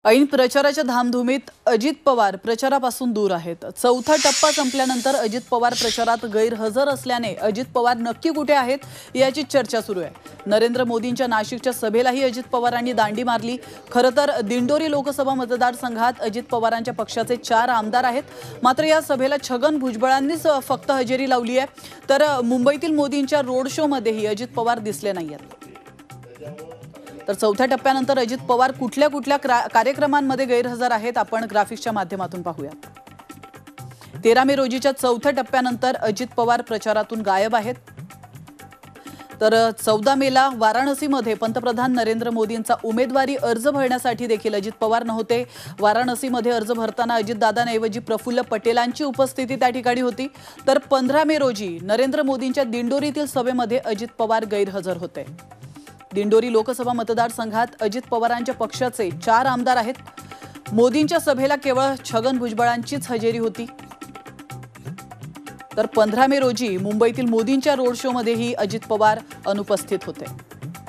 ऐन प्रचाराच्या धामधुमीत अजित पवार प्रचारापासून दूर आहेत। चौथा टप्पा संपल्यानंतर अजित पवार प्रचारात गैरहजर असल्याने अजित पवार नक्की कुठे आहेत याची चर्चा सुरू आहे। नरेंद्र मोदींच्या नाशिकच्या सभेलाही अजित पवारांनी दांडी मारली। खरं तर दिंडोरी लोकसभा मतदारसंघात अजित पवारांच्या पक्षाचे 4 आमदार आहेत, मात्र या सभेला छगन भुजबळांनीच फक्त हजेरी लावली आहे। तर मुंबईतील मोदींच्या रोड शो मध्येही अजित पवार दिसले नाहीत। तर चौथ्या टप्प्यानंतर अजित पवार कुठल्या कुठल्या कार्यक्रमांमध्ये गैरहजर आहेत आपण ग्राफिक्सच्या माध्यमातून पाहूया। 13 मे रोजीच्या चौथ्या टप्प्यानंतर अजित पवार प्रचारातून गायब आहेत। तर 14 मेला वाराणसीमध्ये पंतप्रधान नरेंद्र मोदींचा उमेदवारी अर्ज भरण्यासाठी देखील अजित पवार नव्हते। वाराणसीमध्ये अर्ज भरताना अजितदादांऐवजी प्रफुल्ल पटेलांची उपस्थिती त्या ठिकाणी होती। तर 15 मे रोजी नरेंद्र मोदींच्या दिंडोरीतील सभेमध्ये अजित पवार गैरहजर होते। दिंडोरी लोकसभा मतदारसंघात अजित पवारांच्या पक्षाचे 4 आमदार आहेत। मोदींच्या सभेला केवळ छगन भुजबळांचीच हजेरी होती। तर 15 मे रोजी मुंबईतील मोदींच्या रोड शो मध्येही अजित पवार अनुपस्थित होते।